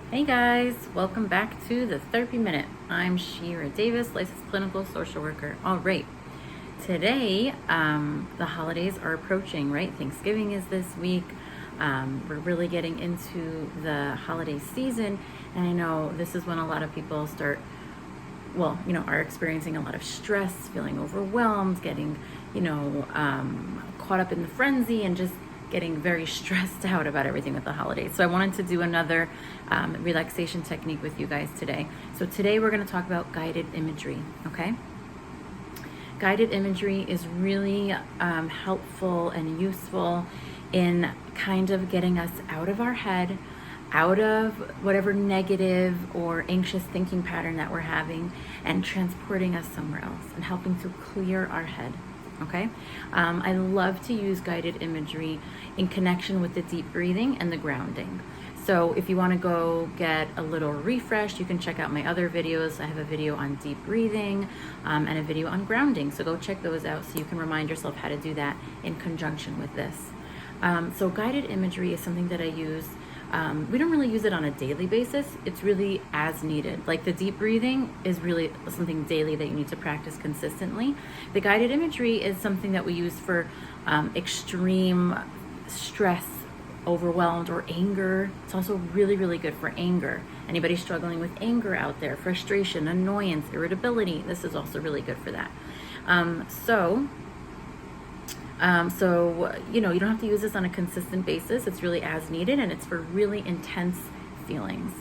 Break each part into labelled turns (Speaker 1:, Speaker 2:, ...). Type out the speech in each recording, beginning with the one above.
Speaker 1: Hey guys, welcome back to the Therapy Minute. I'm Shira Davis, licensed clinical social worker. All right, today the holidays are approaching, right? Thanksgiving is this week. We're really getting into the holiday season, and I know this is when a lot of people are experiencing a lot of stress, feeling overwhelmed, getting, caught up in the frenzy and just getting very stressed out about everything with the holidays. So I wanted to do another relaxation technique with you guys today. So today we're going to talk about guided imagery, okay? Guided imagery is really helpful and useful in kind of getting us out of our head, out of whatever negative or anxious thinking pattern that we're having, and transporting us somewhere else and helping to clear our head. Okay, I love to use guided imagery in connection with the deep breathing and the grounding. So if you want to go get a little refresh, you can check out my other videos. I have a video on deep breathing and a video on grounding. So go check those out so you can remind yourself how to do that in conjunction with this. So guided imagery is something that I use. We don't really use it on a daily basis. It's really as needed. Like the deep breathing is really something daily that you need to practice consistently. The guided imagery is something that we use for extreme stress, overwhelmed, or anger. It's also really, really good for anger. Anybody struggling with anger out there, frustration, annoyance, irritability, this is also really good for that. You don't have to use this on a consistent basis. It's really as needed, and it's for really intense feelings.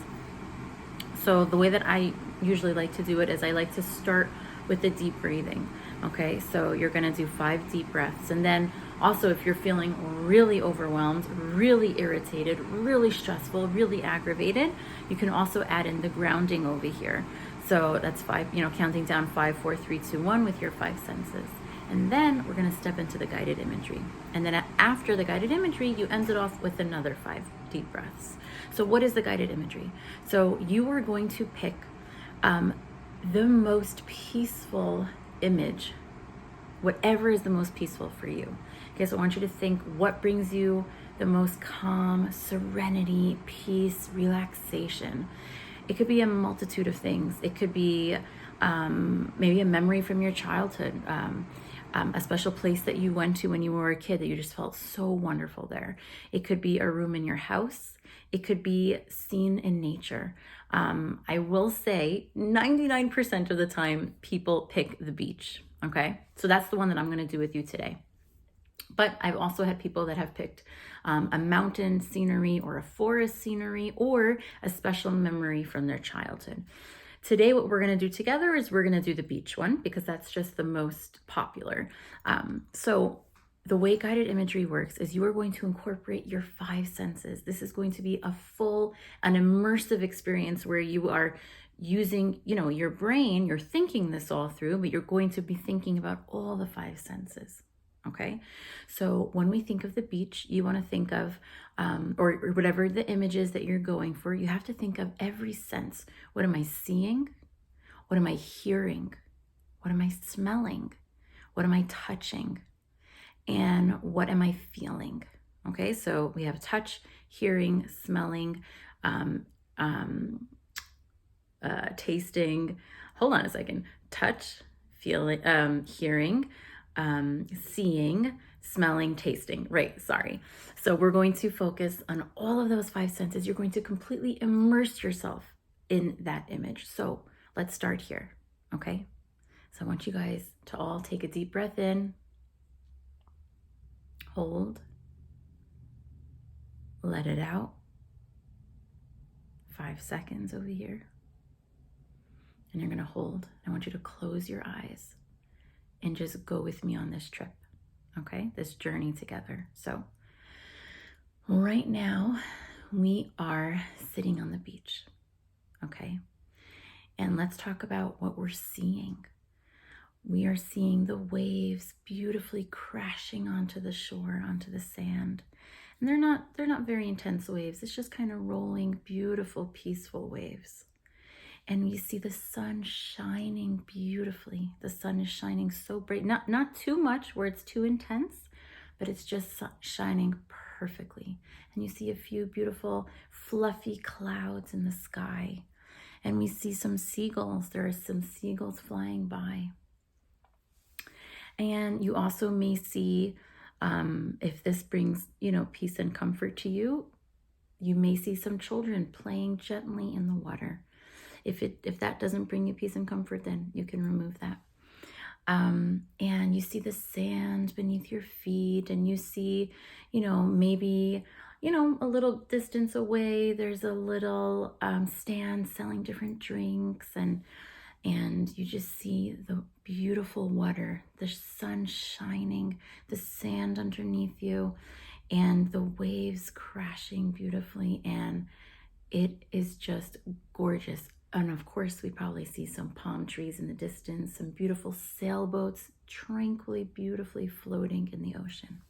Speaker 1: So the way that I usually like to do it is I like to start with the deep breathing. Okay, so you're going to do 5 deep breaths. And then also, if you're feeling really overwhelmed, really irritated, really stressful, really aggravated, you can also add in the grounding over here. So that's 5, counting down 5, 4, 3, 2, 1 with your 5 senses. And then we're going to step into the guided imagery. And then after the guided imagery, you end it off with another 5 deep breaths. So what is the guided imagery? So you are going to pick the most peaceful image, whatever is the most peaceful for you. Okay, so I want you to think what brings you the most calm, serenity, peace, relaxation. It could be a multitude of things. It could be maybe a memory from your childhood, a special place that you went to when you were a kid that you just felt so wonderful there. It could be a room in your house. It could be seen in nature. I will say 99% of the time people pick the beach, okay? So that's the one that I'm gonna do with you today. But I've also had people that have picked a mountain scenery or a forest scenery or a special memory from their childhood. Today, what we're going to do together is we're going to do the beach one because that's just the most popular. So the way guided imagery works is you are going to incorporate your 5 senses. This is going to be an immersive experience where you are using, your brain, you're thinking this all through, but you're going to be thinking about all the 5 senses. Okay, so when we think of the beach, you want to think of, or whatever the image is that you're going for, you have to think of every sense. What am I seeing? What am I hearing? What am I smelling? What am I touching? And what am I feeling? Okay, so we have touch, hearing, smelling, tasting. Hold on a second. Touch, feeling, hearing, seeing, smelling, tasting. Right, sorry. So we're going to focus on all of those 5 senses. You're going to completely immerse yourself in that image. So let's start here, okay? So I want you guys to all take a deep breath in, hold, let it out. 5 seconds over here. And you're gonna hold. I want you to close your eyes and just go with me on this trip, okay? This journey together. So right now we are sitting on the beach, okay? And let's talk about what we're seeing. We are seeing the waves beautifully crashing onto the shore, onto the sand. And they're not very intense waves. It's just kind of rolling, beautiful, peaceful waves. And you see the sun shining beautifully. The sun is shining so bright, not too much where it's too intense, but it's just shining perfectly. And you see a few beautiful fluffy clouds in the sky. And we see some seagulls. There are some seagulls flying by. And you also may see, if this brings, peace and comfort to you, you may see some children playing gently in the water. If that doesn't bring you peace and comfort, then you can remove that. And you see the sand beneath your feet, and you see, maybe, a little distance away, there's a little stand selling different drinks, and you just see the beautiful water, the sun shining, the sand underneath you, and the waves crashing beautifully, and it is just gorgeous. And of course, we probably see some palm trees in the distance, some beautiful sailboats tranquilly, beautifully floating in the ocean.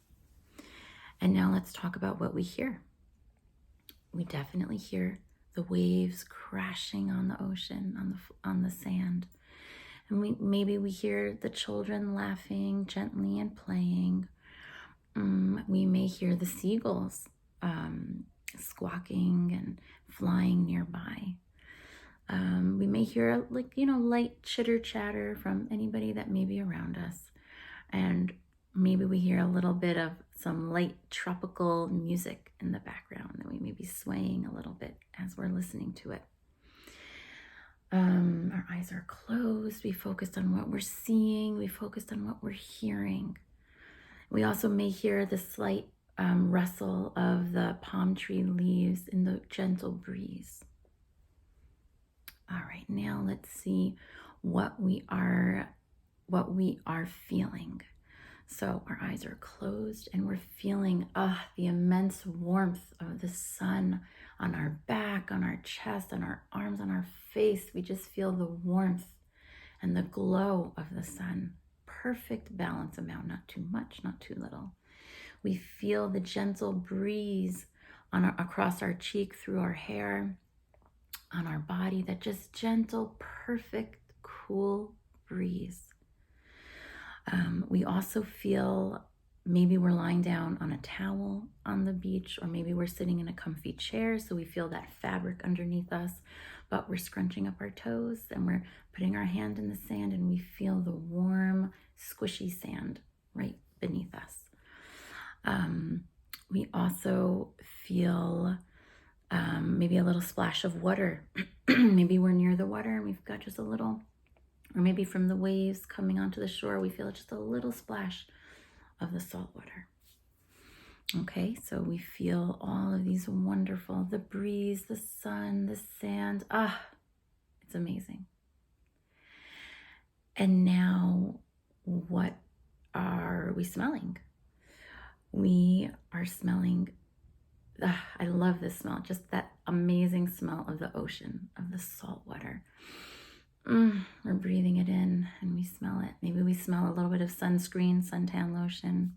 Speaker 1: And now let's talk about what we hear. We definitely hear the waves crashing on the ocean, on the sand. And maybe we hear the children laughing gently and playing. We may hear the seagulls squawking and flying nearby. We may hear light chitter chatter from anybody that may be around us. And maybe we hear a little bit of some light tropical music in the background that we may be swaying a little bit as we're listening to it. Our eyes are closed. We focused on what we're seeing. We focused on what we're hearing. We also may hear the slight rustle of the palm tree leaves in the gentle breeze. All right, now let's see what we are feeling. So our eyes are closed, and we're feeling the immense warmth of the sun on our back, on our chest, on our arms, on our face. We just feel the warmth and the glow of the sun. Perfect balance amount, not too much, not too little. We feel the gentle breeze across our cheek, through our hair, on our body, that just gentle, perfect, cool breeze. We also feel maybe we're lying down on a towel on the beach, or maybe we're sitting in a comfy chair, so we feel that fabric underneath us, but we're scrunching up our toes and we're putting our hand in the sand, and we feel the warm, squishy sand right beneath us. We also feel maybe a little splash of water. Maybe we're near the water and we've got just a little, or maybe from the waves coming onto the shore, we feel just a little splash of the salt water. Okay, so we feel all of these wonderful, the breeze, the sun, the sand. It's amazing. And now, what are we smelling? We are smelling, I love this smell, just that amazing smell of the ocean, of the salt water. We're breathing it in and we smell it. Maybe we smell a little bit of sunscreen, suntan lotion.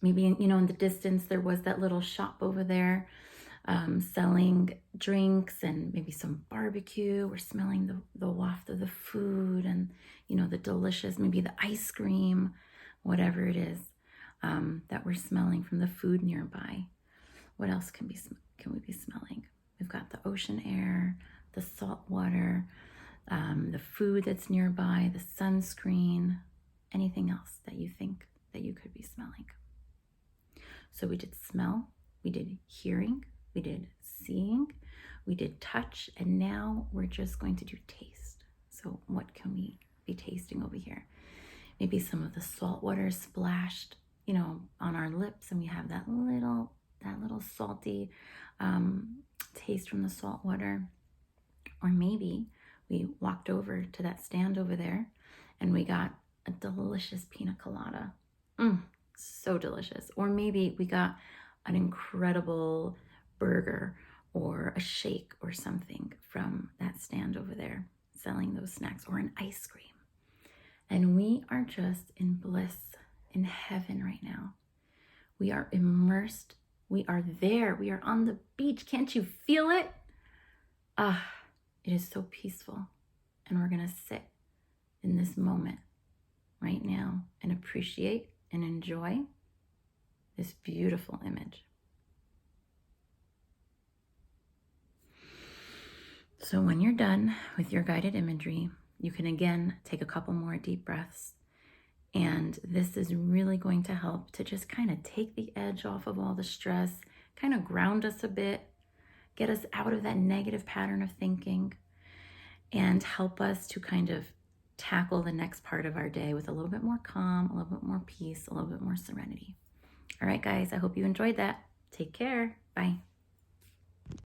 Speaker 1: Maybe, in the distance, there was that little shop over there selling drinks and maybe some barbecue. We're smelling the waft of the food and, the delicious, maybe the ice cream, whatever it is that we're smelling from the food nearby. What else can we be smelling? We've got the ocean air, the salt water, the food that's nearby, the sunscreen, anything else that you think that you could be smelling. So we did smell, we did hearing, we did seeing, we did touch, and now we're just going to do taste. So what can we be tasting over here? Maybe some of the salt water splashed, on our lips, and we have that little salty taste from the salt water. Or maybe we walked over to that stand over there and we got a delicious pina colada. So delicious. Or maybe we got an incredible burger or a shake or something from that stand over there selling those snacks, or an ice cream. And we are just in bliss, in heaven right now. We are immersed. We are there. We are on the beach. Can't you feel it? It is so peaceful. And we're going to sit in this moment right now and appreciate and enjoy this beautiful image. So when you're done with your guided imagery, you can again take a couple more deep breaths. And this is really going to help to just kind of take the edge off of all the stress, kind of ground us a bit, get us out of that negative pattern of thinking, and help us to kind of tackle the next part of our day with a little bit more calm, a little bit more peace, a little bit more serenity. All right, guys, I hope you enjoyed that. Take care. Bye.